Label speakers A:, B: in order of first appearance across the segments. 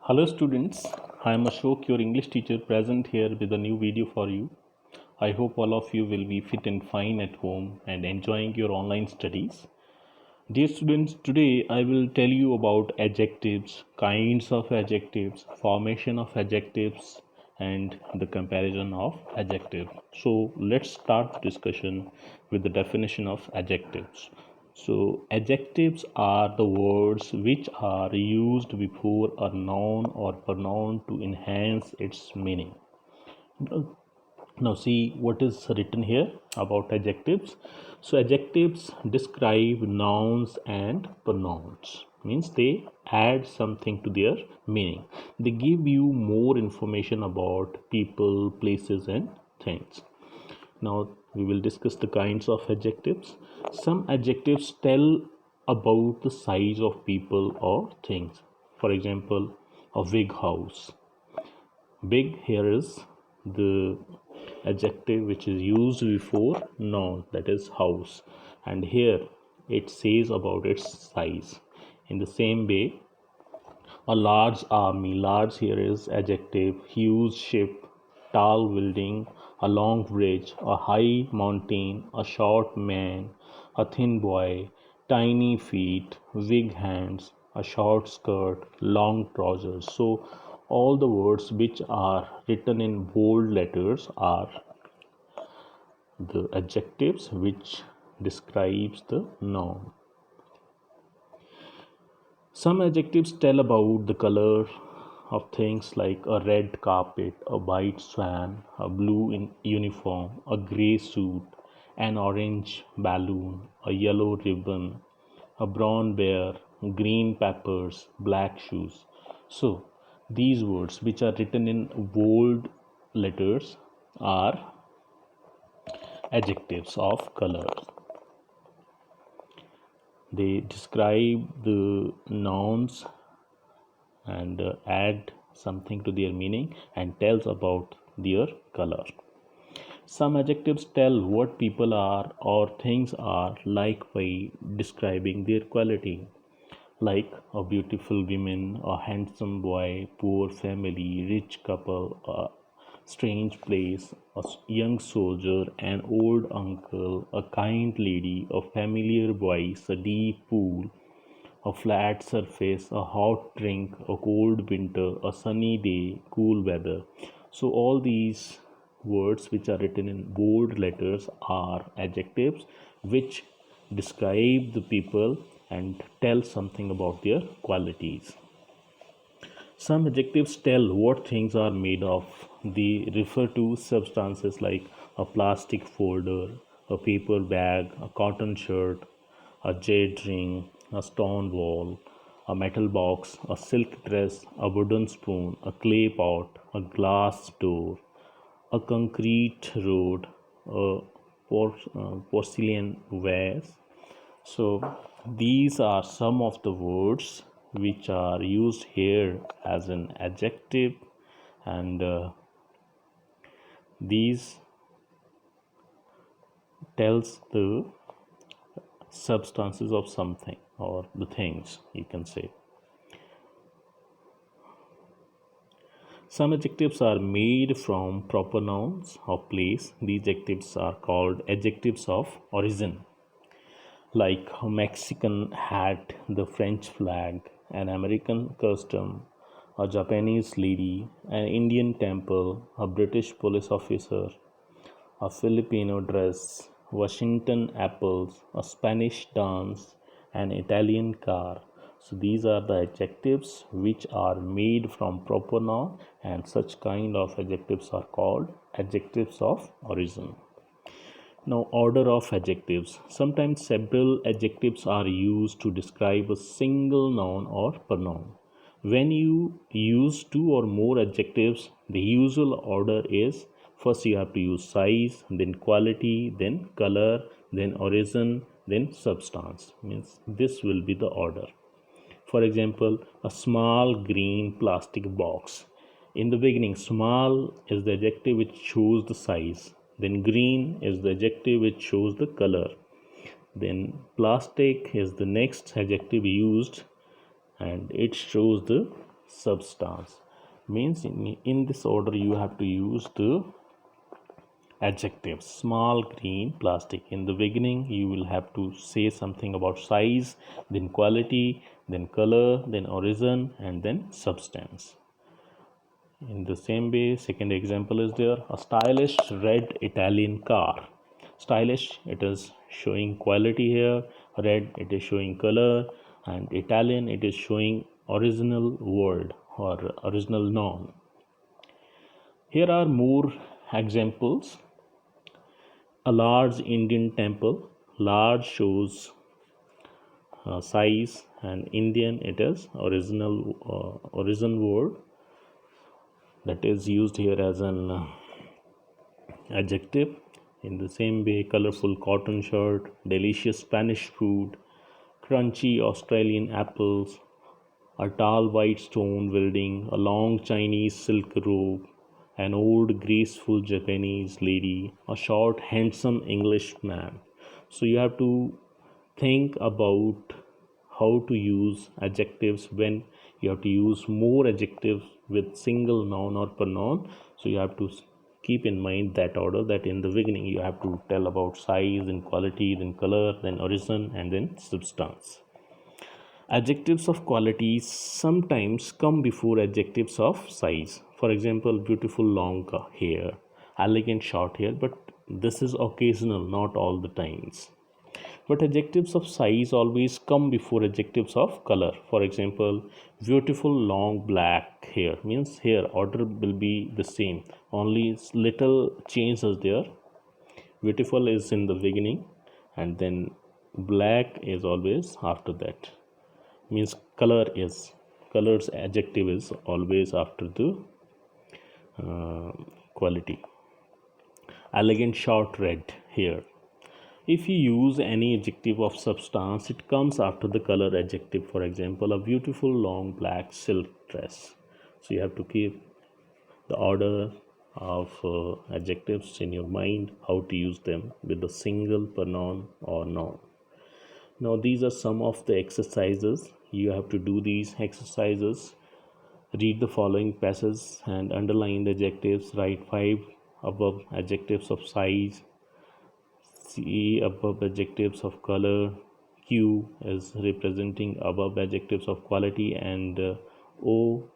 A: Hello students, I am Ashok, your English teacher, present here with a new video for you. I hope all of you will be fit and fine at home and enjoying your online studies. Dear students, today I will tell you about adjectives, kinds of adjectives, formation of adjectives, and the comparison of adjectives. So let's start the discussion with the definition of adjectives. So adjectives are the words which are used before a noun or pronoun to enhance its meaning. Now see what is written here about adjectives. So adjectives describe nouns and pronouns, means they add something to their meaning. They give you more information about people, places and things. Now we will discuss the kinds of adjectives. Some adjectives tell about the size of people or things. For example, a big house. Big here is the adjective which is used before noun, that is house, and here it says about its size. In the same way, a large army, large here is adjective, huge ship, tall building, a long bridge, a high mountain, a short man, a thin boy, tiny feet, big hands, a short skirt, long trousers. So all the words which are written in bold letters are the adjectives which describes the noun. Some adjectives tell about the color of things like a red carpet, a white swan, a blue uniform, a grey suit, an orange balloon, a yellow ribbon, a brown bear, green peppers, black shoes. So these words which are written in bold letters are adjectives of color. They describe the nouns and add something to their meaning and tells about their color. Some adjectives tell what people are or things are like by describing their quality, like a beautiful woman, a handsome boy, poor family, rich couple, a strange place, a young soldier, an old uncle, a kind lady, a familiar voice, a deep pool, a flat surface, a hot drink, a cold winter, a sunny day, cool weather. So all these words which are written in bold letters are adjectives which describe the people and tell something about their qualities. Some adjectives tell what things are made of. They refer to substances like a plastic folder, a paper bag, a cotton shirt, a jade ring, a stone wall, a metal box, a silk dress, a wooden spoon, a clay pot, a glass door, a concrete road, a porcelain vase. So these are some of the words which are used here as an adjective, and these tells the substances of something or the things, you can say. Some adjectives are made from proper nouns of place. These adjectives are called adjectives of origin, like a Mexican hat, the French flag, an American custom, a Japanese lady, an Indian temple, a British police officer, a Filipino dress, Washington apples, a Spanish dance, an Italian car. So these are the adjectives which are made from proper noun, and such kind of adjectives are called adjectives of origin. Now, order of adjectives. Sometimes several adjectives are used to describe a single noun or pronoun. When you use two or more adjectives, the usual order is first you have to use size, then quality, then color, then origin, then substance. Means this will be the order. For example, a small green plastic box. In the beginning, small is the adjective which shows the size. Then green is the adjective which shows the color. Then plastic is the next adjective used and it shows the substance. Means in this order you have to use the adjectives. Small green plastic. In the beginning you will have to say something about size, then quality, then color, then origin, and then substance. In the same way, second example is there, a stylish red Italian car. Stylish, it is showing quality here, red, it is showing color, and Italian, it is showing original word or original noun. Here are more examples. A large Indian temple. Large shows size, and Indian, it is origin word that is used here as an adjective. In the same way, colorful cotton shirt, delicious Spanish food, crunchy Australian apples, a tall white stone building, a long Chinese silk robe, an old graceful Japanese lady, a short handsome English man. So you have to think about how to use adjectives when you have to use more adjectives with single noun or pronoun. So you have to keep in mind that order, that in the beginning you have to tell about size, then quality, then color, then origin, and then substance. Adjectives of quality sometimes come before adjectives of size. For example, beautiful long hair, elegant short hair, but this is occasional, not all the times. But adjectives of size always come before adjectives of color. For example, beautiful long black hair means here order will be the same, only little change is there. Beautiful is in the beginning, and then black is always after that. Means color's adjective is always after the quality. Elegant short red hair. If you use any adjective of substance, it comes after the color adjective. For example, a beautiful long black silk dress. So you have to keep the order of adjectives in your mind, how to use them with a single pronoun or noun. Now these are some of the exercises. You have to do these exercises. Read the following passages and underline the adjectives. Write 5 above adjectives of size. C above adjectives of color. Q is representing above adjectives of quality, and O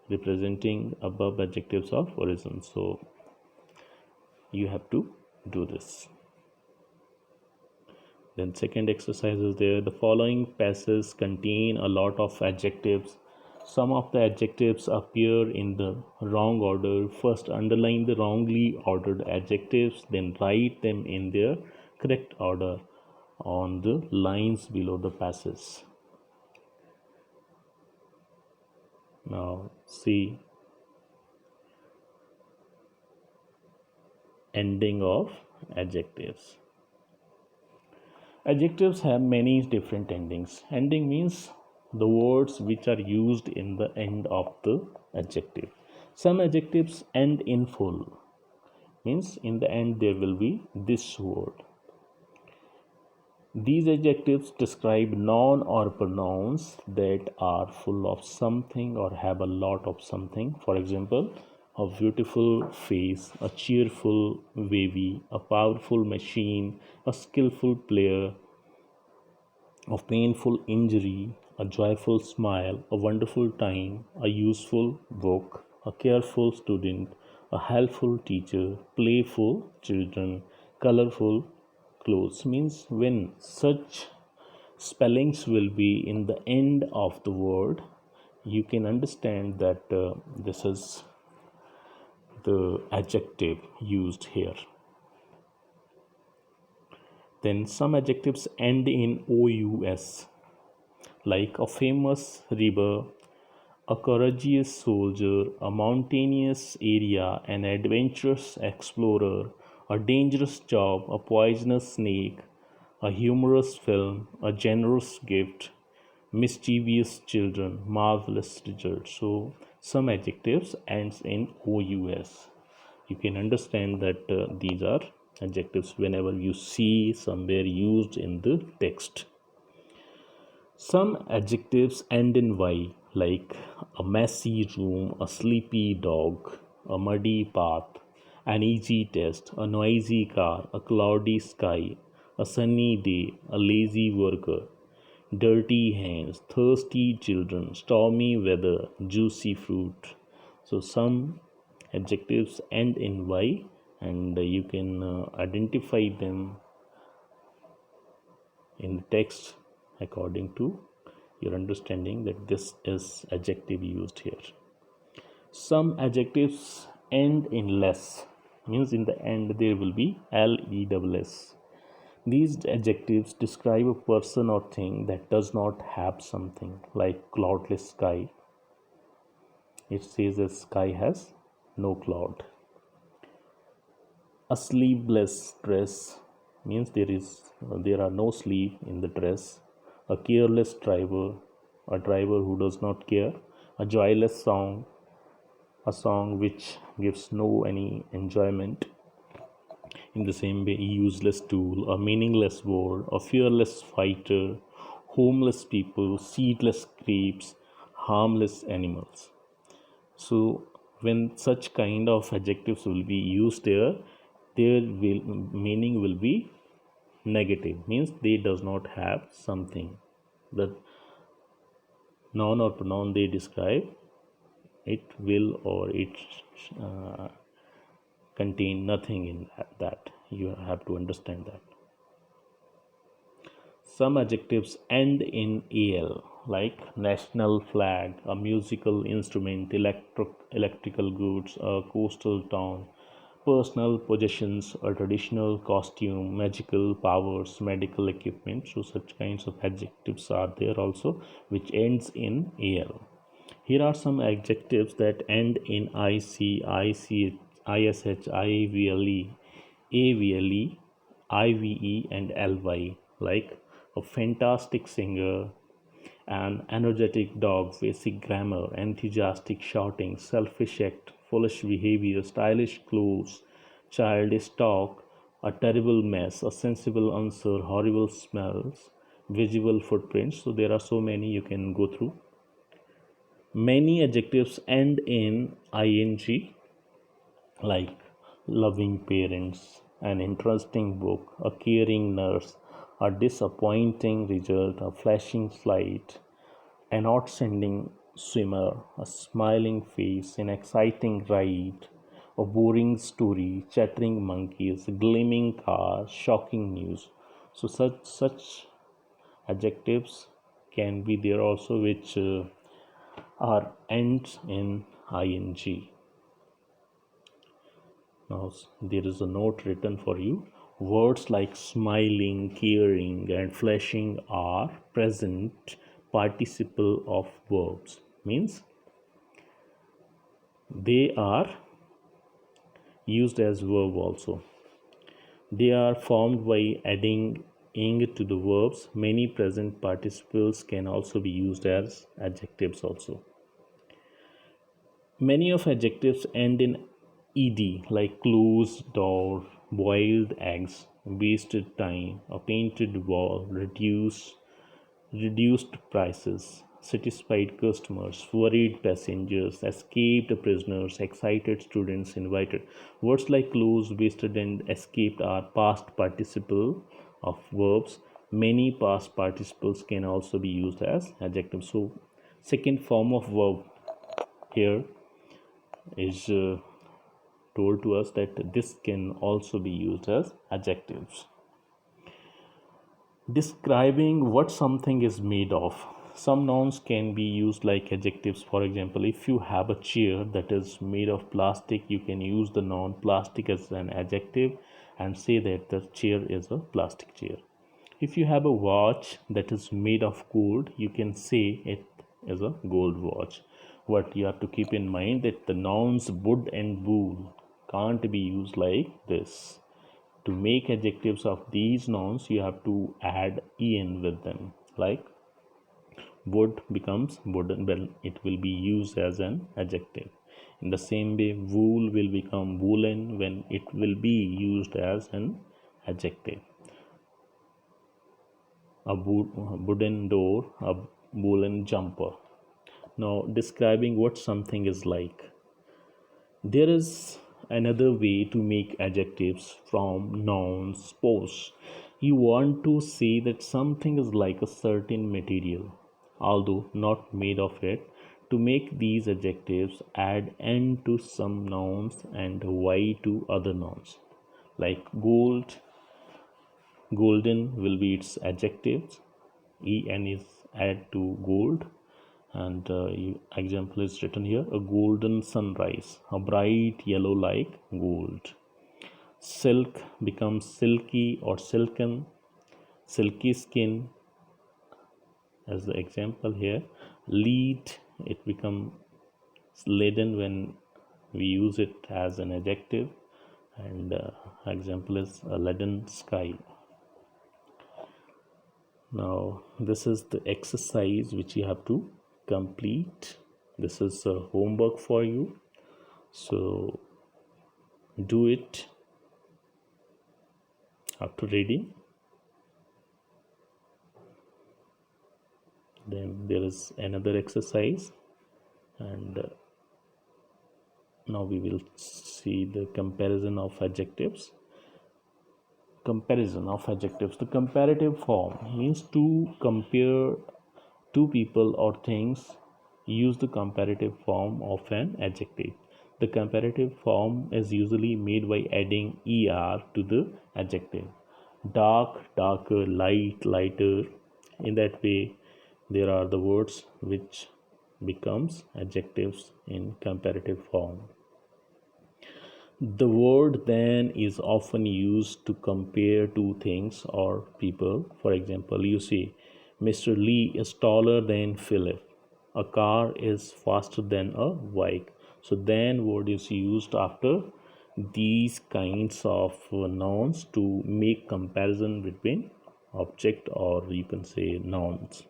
A: representing above adjectives of origin. So you have to do this. Then second exercise is there. The following passages contain a lot of adjectives. Some of the adjectives appear in the wrong order. First, underline the wrongly ordered adjectives, then write them in their correct order on the lines below the passage. Now, see ending of adjectives. Adjectives have many different endings. Ending means the words which are used in the end of the adjective. Some adjectives end in full, means in the end there will be this word. These adjectives describe noun or pronouns that are full of something or have a lot of something. For example, a beautiful face, a cheerful baby, a powerful machine, a skillful player, a painful injury, a joyful smile, a wonderful time, a useful book, a careful student, a helpful teacher, playful children, colorful clothes. Means when such spellings will be in the end of the word, you can understand that this is the adjective used here. Then some adjectives end in OUS, like a famous river, a courageous soldier, a mountainous area, an adventurous explorer, a dangerous job, a poisonous snake, a humorous film, a generous gift, mischievous children, marvelous result. So some adjectives ends in OUS. You can understand that these are adjectives whenever you see somewhere used in the text. Some adjectives end in Y, like a messy room, a sleepy dog, a muddy path, an easy test, a noisy car, a cloudy sky, a sunny day, a lazy worker, dirty hands, thirsty children, stormy weather, juicy fruit. So some adjectives end in Y, and you can identify them in the text according to your understanding that this is adjective used here. Some adjectives end in less, means in the end there will be less. These adjectives describe a person or thing that does not have something, like cloudless sky. It says the sky has no cloud. A sleeveless dress means there are no sleeve in the dress. A careless driver, a driver who does not care. A joyless song, a song which gives no any enjoyment. In the same way, a useless tool, a meaningless word, a fearless fighter, homeless people, seedless grapes, harmless animals. So when such kind of adjectives will be used there, their meaning will be negative, means they does not have something. The noun or pronoun they describe, it will or it uh, contain nothing in that. You have to understand that. Some adjectives end in al, like national flag, a musical instrument, electrical goods, a coastal town, personal possessions, a traditional costume, magical powers, medical equipment. So such kinds of adjectives are there also, which ends in al. Here are some adjectives that end in ic, ish, ish, ivle, avle, ive, and ly, like a fantastic singer, an energetic dog, basic grammar, enthusiastic shouting, selfish act, foolish behavior, stylish clothes, childish talk, a terrible mess, a sensible answer, horrible smells, visual footprints. So there are so many you can go through. Many adjectives end in ing, like loving parents, an interesting book, a caring nurse, a disappointing result, a flashing flight, an outstanding swimmer, a smiling face, an exciting ride, a boring story, chattering monkeys, a gleaming car, shocking news. So such adjectives can be there also, which are ends in ing. Now there is a note written for you. Words like smiling, caring, and flashing are present participle of verbs. Means they are used as verb also. They are formed by adding ing to the verbs. Many present participles can also be used as adjectives also. Many of adjectives end in ed, like closed door, boiled eggs, wasted time, a painted wall, reduced prices, satisfied customers, worried passengers, escaped prisoners, excited students, invited. Words like closed, wasted, and escaped are past participle of verbs. Many past participles can also be used as adjectives. So second form of verb here is told to us that this can also be used as adjectives. Describing what something is made of. Some nouns can be used like adjectives. For example, if you have a chair that is made of plastic, you can use the noun plastic as an adjective and say that the chair is a plastic chair. If you have a watch that is made of gold, you can say it is a gold watch. What you have to keep in mind that the nouns wood and wool can't be used like this. To make adjectives of these nouns, you have to add en with them. Like wood becomes wooden when it will be used as an adjective. In the same way, wool will become woolen when it will be used as an adjective. A wooden door, a woolen jumper. Now, describing what something is like. There is another way to make adjectives from nouns. Suppose you want to say that something is like a certain material, although not made of it. To make these adjectives, add n to some nouns and y to other nouns. Like gold, golden will be its adjectives. En is add to gold, and example is written here: a golden sunrise, a bright yellow like gold. Silk becomes silky or silken, silky skin as the example here. Lead, it becomes leaden when we use it as an adjective, and example is a leaden sky. Now this is the exercise which you have to complete. This is a homework for you, so do it after reading. Then there is another exercise, and now we will see the comparison of adjectives. Comparison of adjectives. The comparative form means to compare two people or things. Use the comparative form of an adjective. The comparative form is usually made by adding er to the adjective. Dark, darker, light, lighter. In that way, there are the words which becomes adjectives in comparative form. The word than is often used to compare two things or people. For example, you say Mr. Lee is taller than Philip. A car is faster than a bike. So than word is used after these kinds of nouns to make comparison between object, or you can say nouns.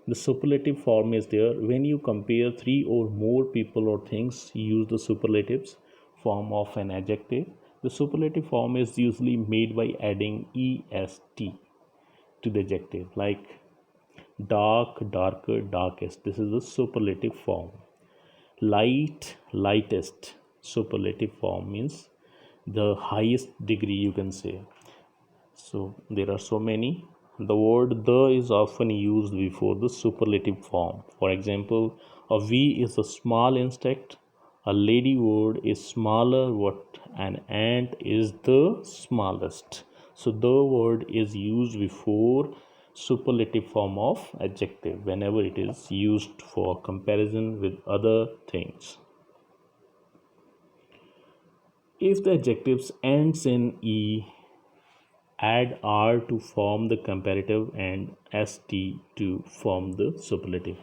A: The superlative form is there. When you compare three or more people or things, use the superlatives form of an adjective. The superlative form is usually made by adding est to the adjective, like dark, darker, darkest. This is the superlative form. Light, lightest. Superlative form means the highest degree, you can say. So there are so many. The word the is often used before the superlative form. For example, a bee is a small insect. A lady word is smaller. What an ant is the smallest. So the word is used before superlative form of adjective whenever it is used for comparison with other things. If the adjectives ends in e, add r to form the comparative and st to form the superlative,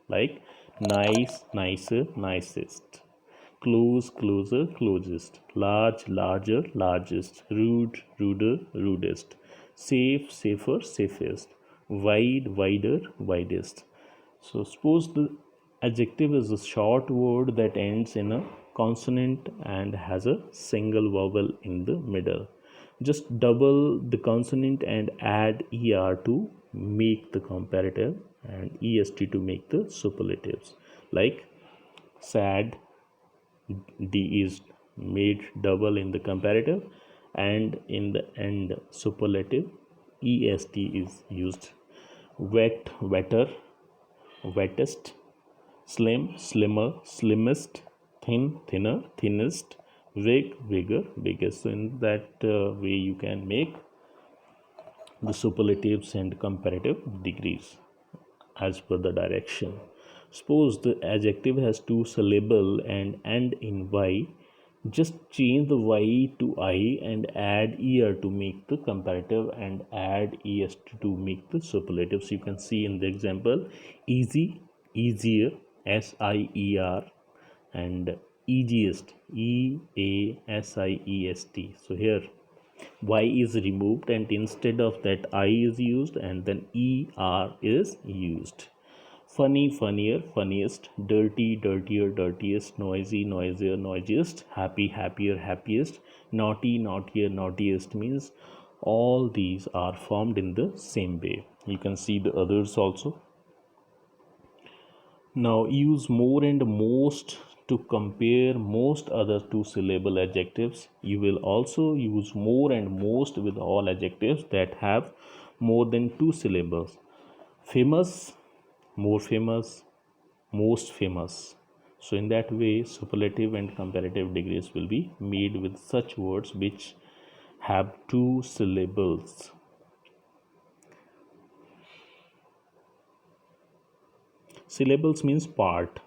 A: like nice, nicer, nicest. Close, closer, closest. Large, larger, largest. Rude, ruder, rudest. Safe, safer, safest. Wide, wider, widest. So suppose the adjective is a short word that ends in a consonant and has a single vowel in the middle. Just double the consonant and add er to make the comparative and est to make the superlatives. Like sad, d is made double in the comparative, and in the end superlative est is used. Wet, wetter, wettest. Slim, slimmer, slimmest. Thin, thinner, thinnest. Big, bigger, biggest. So in that way you can make the superlatives and comparative degrees as per the direction. Suppose the adjective has two syllable and end in y. Just change the y to I and add er to make the comparative and add est to make the superlatives. You can see in the example easy, easier, sier, and easiest, easiest. So here y is removed and instead of that I is used, and then er is used. Funny, funnier, funniest. Dirty, dirtier, dirtiest. Noisy, noisier, noisiest. Happy, happier, happiest. Naughty, naughtier, naughtiest. Means all these are formed in the same way. You can see the others also. Now use more and most to compare most other two syllable adjectives. You will also use more and most with all adjectives that have more than two syllables. Famous, more famous, most famous. So in that way, superlative and comparative degrees will be made with such words which have two syllables. Syllables means part.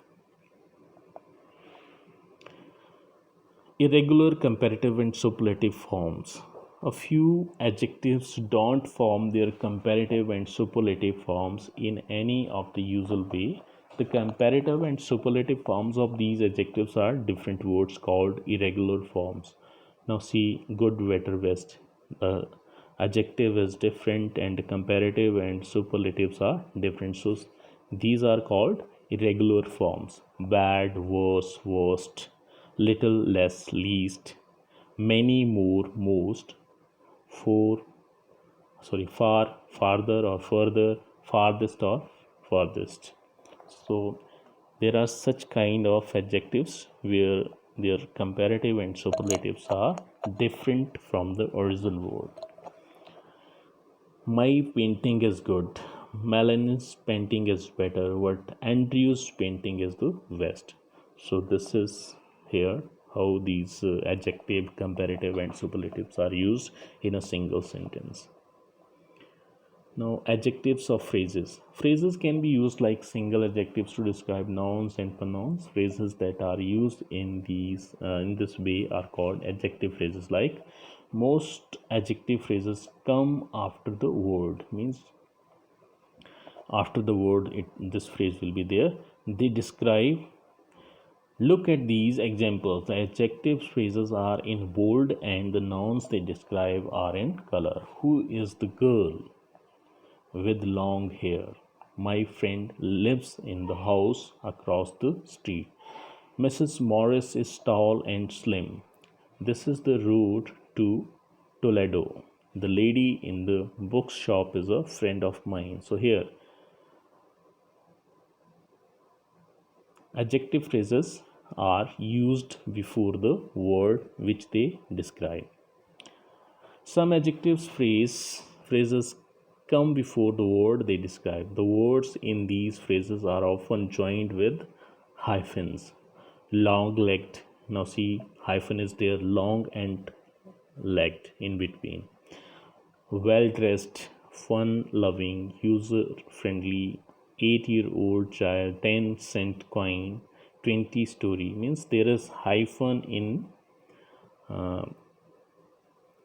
A: Irregular comparative and superlative forms. A few adjectives don't form their comparative and superlative forms in any of the usual way. The comparative and superlative forms of these adjectives are different words called irregular forms. Now see good, better, best. The adjective is different and comparative and superlatives are different. So these are called irregular forms. Bad, worse, worst, little, less, least, many, more, most, for, far, farther or further, farthest or farthest. So there are such kind of adjectives where their comparative and superlatives are different from the original word. My painting is good. Melanie's painting is better, but Andrew's painting is the best. So this is here how these adjective, comparative and superlatives are used in a single sentence. Now adjectives of phrases. Phrases can be used like single adjectives to describe nouns and pronouns. Phrases that are used in this way are called adjective phrases. Like most adjective phrases come after the word, means after the word this phrase will be there. They describe. Look at these examples. The adjective phrases are in bold and the nouns they describe are in color. Who is the girl with long hair? My friend lives in the house across the street. Mrs. Morris is tall and slim. This is the road to Toledo. The lady in the bookshop is a friend of mine. So here adjective phrases are used before the word which they describe. Some phrases come before the word they describe. The words in these phrases are often joined with hyphens. Long-legged. Now see, hyphen is there, long and legged in between. Well-dressed, fun-loving, user-friendly, 8-year-old child, 10-cent coin, 20 story. Means there is hyphen in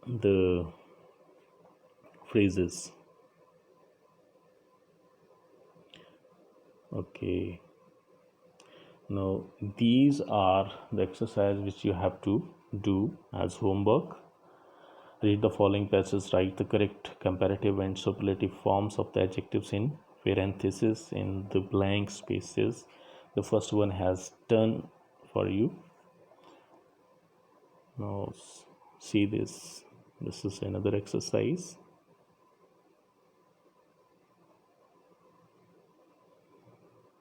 A: the phrases. Okay. Now these are the exercise which you have to do as homework. Read the following passages, write the correct comparative and superlative forms of the adjectives in parentheses in the blank spaces. The first one has done for you. Now see this. This is another exercise.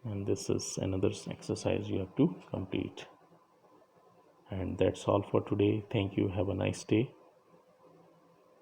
A: And this is another exercise you have to complete. And that's all for today. Thank you. Have a nice day.